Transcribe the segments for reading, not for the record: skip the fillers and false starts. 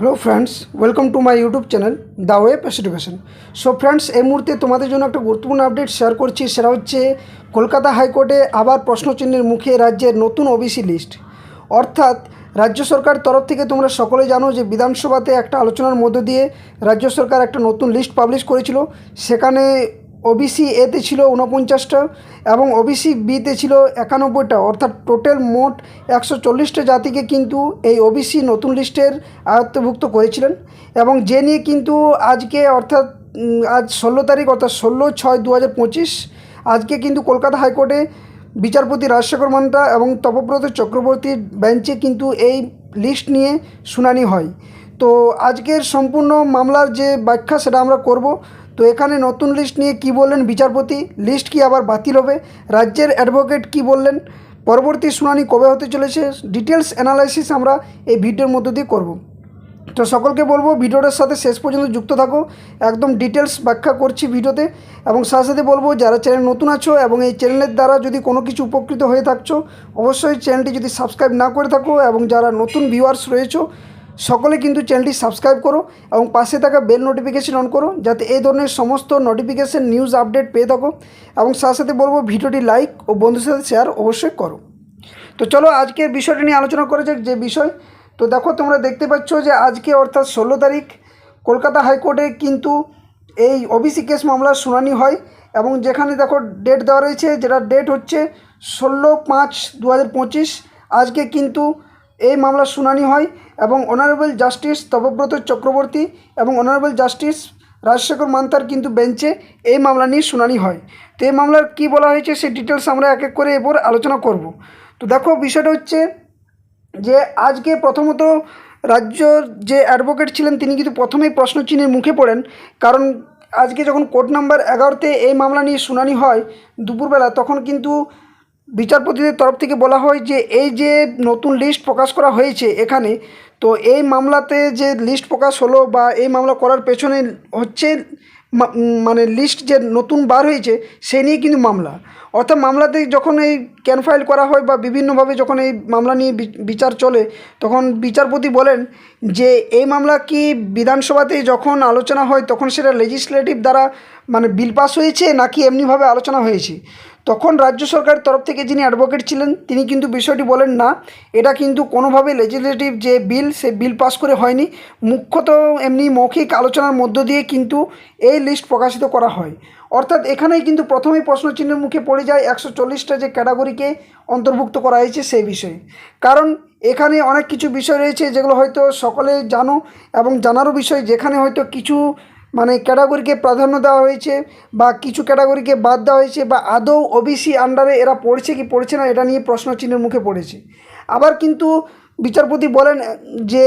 Hello friends, welcome to my YouTube channel the way pace education. So friends, এই মুহূর্তে তোমাদের জন্য একটা গুরুত্বপূর্ণ আপডেট শেয়ার করছি। সেটা হচ্ছে কলকাতা হাইকোর্টে আবার প্রশ্নচিহ্নের মুখে রাজ্যের নতুন ওবিসি লিস্ট। অর্থাৎ রাজ্য সরকার তরফ থেকে তোমরা সকলে জানো যে বিধানসভাতে একটা আলোচনার মধ্য দিয়ে রাজ্য সরকার একটা নতুন লিস্ট পাবলিশ করেছিল। সেখানে ওবিসি এতে ছিল 49টা এবং ওবিসি বিতে ছিল 91টা, অর্থাৎ টোটাল মোট 140টা জাতিকে কিন্তু এই ওবিসি নতুন লিস্টের আয়ত্তভুক্ত করেছিলেন। এবং যে নিয়ে কিন্তু আজকে অর্থাৎ আজ 16 তারিখ অর্থাৎ 16/6/2025 আজকে কিন্তু কলকাতা হাইকোর্টে বিচারপতি রাজশেখর মান্টা এবং তপব্রত চক্রবর্তীর বেঞ্চে কিন্তু এই লিস্ট নিয়ে শুনানি হয়। তো আজকের সম্পূর্ণ মামলার যে ব্যাখ্যা সেটা আমরা করব। তো এখানে নতুন লিস্ট নিয়ে কি বললেন বিচারপতি, লিস্ট কি আবার বাতিল হবে, রাজ্যের অ্যাডভোকেট কি বললেন, পরবর্তী শুনানি কবে হতে চলেছে, ডিটেলস অ্যানালাইসিস আমরা এই ভিডিওর মধ্য দিয়ে করব। তো সকলকে বলবো ভিডিওটার সাথে শেষ পর্যন্ত যুক্ত থাকো, একদম ডিটেলস ব্যাখ্যা করছি ভিডিওতে। এবং সাথে সাথে বলবো যারা চ্যানেল নতুন আছো এবং এই চ্যানেলের দ্বারা যদি কোনো কিছু উপকৃত হয়ে থাকছো, অবশ্যই চ্যানেলটি যদি সাবস্ক্রাইব না করে থাকো এবং যারা নতুন ভিউয়ার্স রয়েছো সকলে কিন্তু চ্যানেলটি সাবস্ক্রাইব করো এবং পাশে থাকা বেল নোটিফিকেশন অন করো, যাতে এই ধরনের সমস্ত নোটিফিকেশন নিউজ আপডেট পেয়ে থাকো। এবং সাথে সাথে বলবো ভিডিওটি লাইক ও বন্ধুদের সাথে শেয়ার অবশ্যই করো। তো চলো আজকের বিষয়টি নিয়ে আলোচনা করা যাক। যে বিষয়, তো দেখো তোমরা দেখতে পাচ্ছ যে আজকে অর্থাৎ 16 তারিখ কলকাতা হাইকোর্টে কিন্তু এই ওবিসি কেস মামলার শুনানি হয়। এবং যেখানে দেখো ডেট দেওয়া রয়েছে, যেটা ডেট হচ্ছে 16/5/2025 আজকে কিন্তু এই মামলার শুনানি হয়। এবং অনারেবল জাস্টিস তপব্রত চক্রবর্তী এবং অনারেবল জাস্টিস রাজশেখর মান্তার কিন্তু বেঞ্চে এই মামলা নিয়ে শুনানি হয়। তো এই মামলার কী বলা হয়েছে সেই ডিটেলস আমরা এক এক করে এরপর আলোচনা করব। তো দেখো বিষয়টা হচ্ছে যে আজকে প্রথমত রাজ্যর যে অ্যাডভোকেট ছিলেন তিনি কিন্তু প্রথমেই প্রশ্নচিহ্নের মুখে পড়েন। কারণ আজকে যখন কোর্ট নাম্বার 11তে এই মামলা নিয়ে শুনানি হয় দুপুরবেলা, তখন কিন্তু বিচারপতিদের তরফ থেকে বলা হয় যে এই যে নতুন লিস্ট প্রকাশ করা হয়েছে এখানে, তো এই মামলাতে যে লিস্ট প্রকাশ হলো বা এই মামলা করার পেছনে হচ্ছে মানে লিস্ট যে নতুন বার হয়েছে সে নিয়ে কিন্তু মামলা। অর্থাৎ মামলাতে যখন এই ক্যান ফাইল করা হয় বা বিভিন্নভাবে যখন এই মামলা নিয়ে বিচার চলে, তখন বিচারপতি বলেন যে এই মামলা কি বিধানসভাতে যখন আলোচনা হয় তখন সেটা লেজিসলেটিভ দ্বারা মানে বিল পাস হয়েছে নাকি এমনিভাবে আলোচনা হয়েছে। তখন রাজ্য সরকারের তরফ থেকে যিনি অ্যাডভোকেট ছিলেন তিনি কিন্তু বিষয়টি বলেন না, এটা কিন্তু কোনোভাবে লেজিসলেটিভ যে বিল সে বিল পাস করে হয়নি, মুখ্যত এমনি মৌখিক আলোচনার মধ্য দিয়ে কিন্তু এই লিস্ট প্রকাশিত করা হয়। অর্থাৎ এখানেই কিন্তু প্রথমেই প্রশ্নচিহ্নের মুখে পড়ে যায় 140টা যে ক্যাটাগরিকে অন্তর্ভুক্ত করা হয়েছে সেই বিষয়ে। কারণ এখানে অনেক কিছু বিষয় রয়েছে যেগুলো হয়তো সকলে জানো এবং জানারও বিষয়, যেখানে হয়তো কিছু মানে ক্যাটাগরিকে প্রাধান্য দেওয়া হয়েছে বা কিছু ক্যাটাগরিকে বাদ দেওয়া হয়েছে বা আদৌ ওবিসি আন্ডারে এরা পড়ছে কি পড়ছে না এটা নিয়ে প্রশ্নচিহ্নের মুখে পড়েছে। আবার কিন্তু বিচারপতি বলেন যে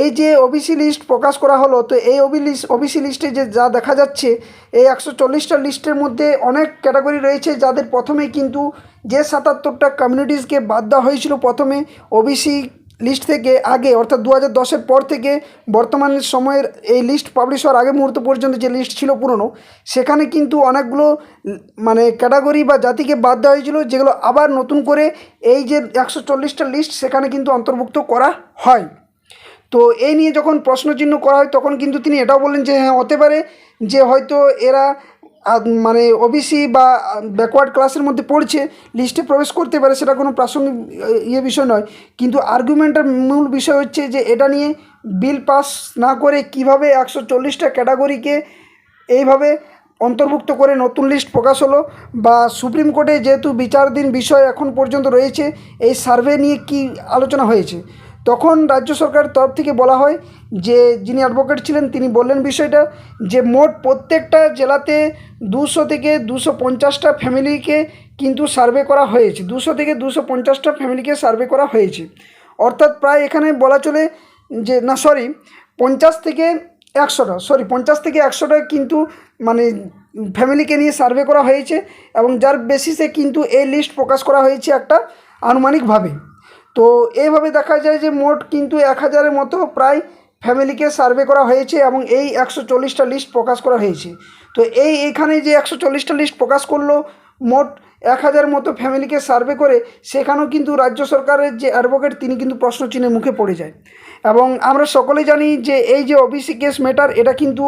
এই যে ওবিসি লিস্ট প্রকাশ করা হলো, তো এই ওবিসি লিস্টে যে যা দেখা যাচ্ছে এই 140টা লিস্টের মধ্যে অনেক ক্যাটাগরি রয়েছে যাদের প্রথমে কিন্তু যে 77টা কমিউনিটিসকে বাদ দেওয়া হয়েছিল প্রথমে ওবিসি লিস্ট থেকে আগে, অর্থাৎ 2010-এর পর থেকে বর্তমান সময়ের এই লিস্ট পাবলিশ হওয়ার আগে মুহূর্ত পর্যন্ত যে লিস্ট ছিল পুরনো, সেখানে কিন্তু অনেকগুলো মানে ক্যাটাগরি বা জাতিকে বাদ দেওয়া হয়েছিল, যেগুলো আবার নতুন করে এই যে 140টা লিস্ট সেখানে কিন্তু অন্তর্ভুক্ত করা হয়। তো এই নিয়ে যখন প্রশ্নচিহ্ন করা হয় তখন কিন্তু তিনি এটাও বললেন যে হ্যাঁ হতে পারে যে হয়তো এরা মানে ওবিসি বা ব্যাকওয়ার্ড ক্লাসের মধ্যে পড়ছে, লিস্টে প্রবেশ করতে পারে, সেটা কোনো প্রাসঙ্গিক বিষয় নয়। কিন্তু আর্গুমেন্টের মূল বিষয় হচ্ছে যে এটা নিয়ে বিল পাস না করে কিভাবে 140টা ক্যাটাগরিকে এইভাবে অন্তর্ভুক্ত করে নতুন লিস্ট প্রকাশ হলো, বা সুপ্রিম কোর্টে যেহেতু বিচারাধীন বিষয় এখন পর্যন্ত রয়েছে এই সার্ভে নিয়ে কি আলোচনা হয়েছে। তখন রাজ্য সরকারের তরফ থেকে বলা হয় যে যিনি অ্যাডভোকেট ছিলেন তিনি বললেন বিষয়টা যে মোট প্রত্যেকটা জেলাতে 200 থেকে 250টা ফ্যামিলিকে কিন্তু সার্ভে করা হয়েছে, 200 থেকে 250টা ফ্যামিলিকে সার্ভে করা হয়েছে। অর্থাৎ প্রায় এখানে বলা চলে যে না 50 থেকে 100টা কিন্তু মানে ফ্যামিলিকে নিয়ে সার্ভে করা হয়েছে এবং যার বেসিসে কিন্তু এই লিস্ট প্রকাশ করা হয়েছে একটা আনুমানিকভাবে। তো এইভাবে দেখা যায় যে মোট কিন্তু 1000-এর মতো প্রায় ফ্যামিলিকে সার্ভে করা হয়েছে এবং এই 140টা লিস্ট প্রকাশ করা হয়েছে। তো এইখানে যে 140টা লিস্ট প্রকাশ করলো, মোট 1000 মতো ফ্যামিলিকে সার্ভে করে, সেখানেও কিন্তু রাজ্য সরকারের যে অ্যাডভোকেট তিনি কিন্তু প্রশ্নচিহ্নের মুখে পড়ে যায়। এবং আমরা সকলেই জানি যে এই যে ওবিসি কেস ম্যাটার এটা কিন্তু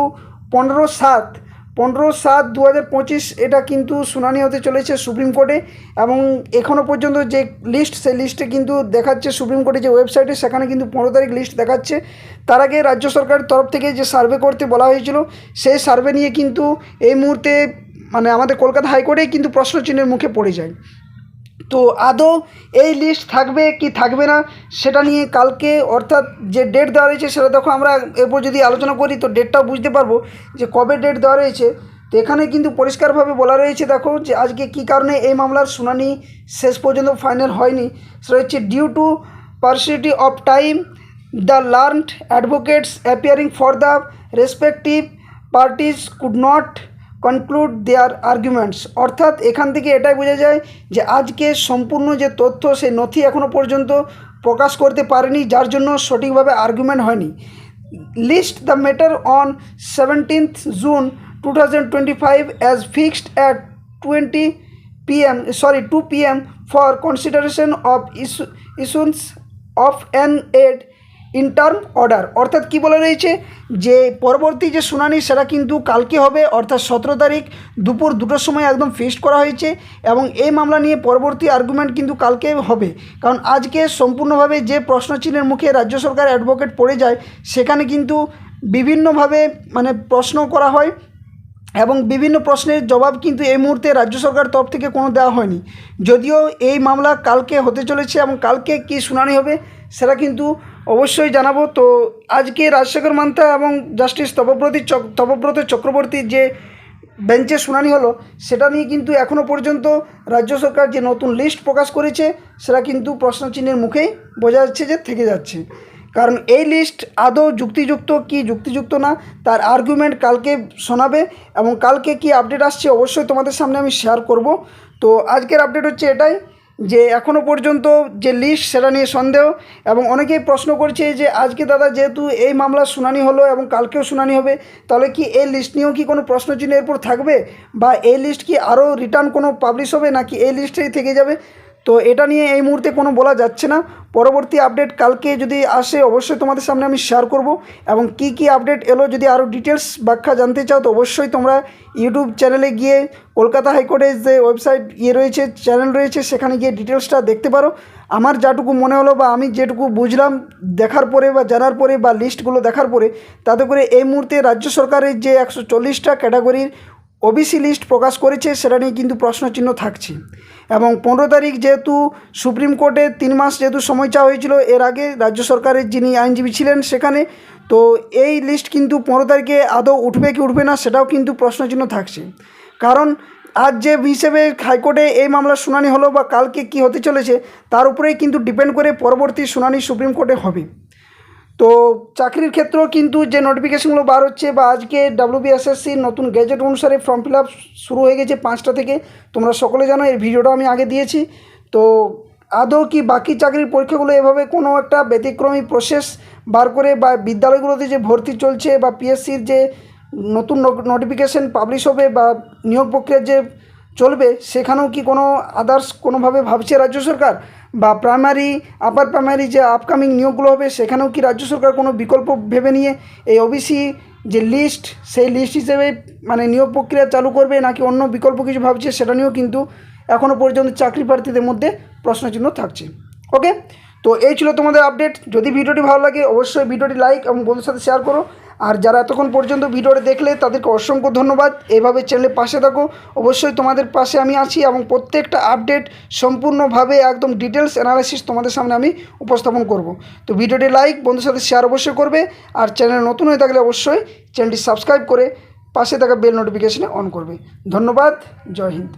15/7/2025 এটা কিন্তু শুনানি হতে চলেছে সুপ্রিম কোর্টে। এবং এখনও পর্যন্ত যে লিস্ট সেই লিস্টে কিন্তু দেখাচ্ছে সুপ্রিম কোর্টে যে ওয়েবসাইটে, সেখানে কিন্তু 15 তারিখ লিস্ট দেখাচ্ছে। তার আগে রাজ্য সরকারের তরফ থেকে যে সার্ভে করতে বলা হয়েছিল সেই সার্ভে নিয়ে কিন্তু এই মুহূর্তে মানে আমাদের কলকাতা হাইকোর্টেই কিন্তু প্রশ্নচিহ্নের মুখে পড়ে যায়। তো আদৌ এই লিস্ট থাকবে কি থাকবে না সেটা নিয়ে কালকে অর্থাৎ যে ডেট দেওয়া রয়েছে সেটা দেখো আমরা এরপর যদি আলোচনা করি তো ডেটটাও বুঝতে পারবো যে কবে ডেট দেওয়া রয়েছে। তো এখানে কিন্তু পরিষ্কারভাবে বলা রয়েছে দেখো যে আজকে কী কারণে এই মামলার শুনানি শেষ পর্যন্ত ফাইনাল হয়নি। সেটা হচ্ছে due to paucity of time the learned advocates appearing for the respective parties could not conclude their arguments. অর্থাৎ এখান থেকে এটাই বোঝা যায় যে আজকে সম্পূর্ণ যে তথ্য সেই নথি এখনও পর্যন্ত প্রকাশ করতে পারেনি, যার জন্য সঠিকভাবে আর্গুমেন্ট হয়নি। List the matter on 17th June 2025 as fixed at 2 PM for consideration of issuance of an ad interim order. অর্থাৎ কী বলা রয়েছে যে পরবর্তী যে শুনানি সেটা কিন্তু কালকে হবে, অর্থাৎ 17 তারিখ দুপুর 2টোর সময় একদম ফিক্সড করা হয়েছে। এবং এই মামলা নিয়ে পরবর্তী আর্গুমেন্ট কিন্তু কালকে হবে, কারণ আজকে সম্পূর্ণভাবে যে প্রশ্নচিহ্নের মুখে রাজ্য সরকার অ্যাডভোকেট পড়ে যায় সেখানে কিন্তু বিভিন্নভাবে মানে প্রশ্ন করা হয় এবং বিভিন্ন প্রশ্নের জবাব কিন্তু এই মুহূর্তে রাজ্য সরকার তরফ থেকে কোনো দেওয়া হয়নি। যদিও এই মামলা কালকে হতে চলেছে এবং কালকে কি শুনানি হবে সেটা কিন্তু অবশ্যই জানাবো। তো আজকে রাজশেখর মান্তা এবং জাস্টিস তপব্রত চক্রবর্তীর যে বেঞ্চে শুনানি হলো সেটা নিয়ে কিন্তু এখনও পর্যন্ত রাজ্য সরকার যে নতুন লিস্ট প্রকাশ করেছে সেটা কিন্তু প্রশ্নচিহ্নের মুখেই বোঝা যাচ্ছে যে থেকে যাচ্ছে। কারণ এই লিস্ট আদৌ যুক্তিযুক্ত কি যুক্তিযুক্ত না তার আর্গুমেন্ট কালকে শোনাবে এবং কালকে কি আপডেট আসছে অবশ্যই তোমাদের সামনে আমি শেয়ার করব। তো আজকের আপডেট হচ্ছে এটাই যে এখনও পর্যন্ত যে লিস্ট সেটা নিয়ে সন্দেহ। এবং অনেকেই প্রশ্ন করছে যে আজকে দাদা যেহেতু এই মামলার শুনানি হলো এবং কালকেও শুনানি হবে, তাহলে কি এই লিস্ট নিয়েও কি কোনো প্রশ্নচিহ্ন এরপর থাকবে, বা এই লিস্ট কি আরও রিটার্ন কোনো পাবলিশ হবে নাকি এই লিস্টেই থেকে যাবে? তো এটা নিয়ে এই মুহূর্তে কোনো বলা যাচ্ছে না। পরবর্তী আপডেট কালকে যদি আসে অবশ্যই তোমাদের সামনে আমি শেয়ার করব। এবং কি আপডেট এলো যদি আরও ডিটেলস ব্যাখ্যা জানতে চাও তো অবশ্যই তোমরা ইউটিউব চ্যানেলে গিয়ে কলকাতা হাইকোর্টের যে ওয়েবসাইট রয়েছে চ্যানেল রয়েছে সেখানে গিয়ে ডিটেলসটা দেখতে পারো। আমার যতটুকু মনে হলো বা আমি যেটুকু বুঝলাম দেখার পরে বা জানার পরে বা লিস্টগুলো দেখার পরে, তাতে করে এই মুহূর্তে রাজ্য সরকারের যে 140টা ক্যাটাগরির ওবিসি লিস্ট প্রকাশ করেছে সেটা নিয়ে কিন্তু প্রশ্নচিহ্ন থাকছে। এবং 15 তারিখ যেহেতু সুপ্রিম কোর্টে 3 মাস যেহেতু সময় চাওয়া হয়েছিল এর আগে রাজ্য সরকারের যিনি আইনজীবী ছিলেন সেখানে, তো এই লিস্ট কিন্তু 15 তারিখে আদৌ উঠবে কি উঠবে না সেটাও কিন্তু প্রশ্নচিহ্ন থাকছে। কারণ আজ যে হিসেবে হাইকোর্টে এই মামলার শুনানি হলো বা কালকে কি হতে চলেছে তার উপরেই কিন্তু ডিপেন্ড করে পরবর্তী শুনানি সুপ্রিম কোর্টে হবে। তো চাকরির ক্ষেত্রেও কিন্তু যে নোটিফিকেশনগুলো বার হচ্ছে বা আজকে WBSSCর নতুন গ্যাজেট অনুসারে ফর্ম ফিল আপ শুরু হয়ে গেছে 5টা থেকে, তোমরা সকলে জানো, এর ভিডিওটা আমি আগে দিয়েছি। তো আদৌ কি বাকি চাকরির পরীক্ষাগুলো এভাবে কোনো একটা ব্যতিক্রমী প্রসেস বার করে বা বিদ্যালয়গুলোতে যে ভর্তি চলছে বা পিএসসির যে নতুন নোটিফিকেশন পাবলিশ হবে বা নিয়োগ প্রক্রিয়া যে চলবে সেখানেও কি কোনো আদার্স কোনোভাবে ভাবছে রাজ্য সরকার, বা প্রাইমারি আপার প্রাইমারি যে আপকামিং নিয়োগগুলো হবে সেখানেও কি রাজ্য সরকার কোনো বিকল্প ভেবে নিয়ে এই ওবিসি যে লিস্ট সেই লিস্ট হিসেবে মানে নিয়োগ প্রক্রিয়া চালু করবে নাকি অন্য বিকল্প কিছু ভাবছে সেটা নিয়েও কিন্তু এখনও পর্যন্ত চাকরি প্রার্থীদের মধ্যে প্রশ্নচিহ্ন থাকছে। ওকে, তো এই ছিল তোমাদের আপডেট। যদি ভিডিওটি ভালো লাগে অবশ্যই ভিডিওটি লাইক এবং বন্ধুদের সাথে শেয়ার করো। আর যারা এতক্ষণ পর্যন্ত ভিডিওটি দেখলে তাদেরকে অসংখ্য ধন্যবাদ। এইভাবে চ্যানেলের পাশে থাকো, অবশ্যই তোমাদের পাশে আমি আছি এবং প্রত্যেকটা আপডেট সম্পূর্ণভাবে একদম ডিটেলস অ্যানালাইসিস তোমাদের সামনে আমি উপস্থাপন করব। তো ভিডিওটি লাইক বন্ধুদের সাথে শেয়ার অবশ্যই করবে। আর চ্যানেল নতুন হয়ে থাকলে অবশ্যই চ্যানেলটি সাবস্ক্রাইব করে পাশে থাকা বেল নোটিফিকেশনে অন করবে। ধন্যবাদ, জয় হিন্দ।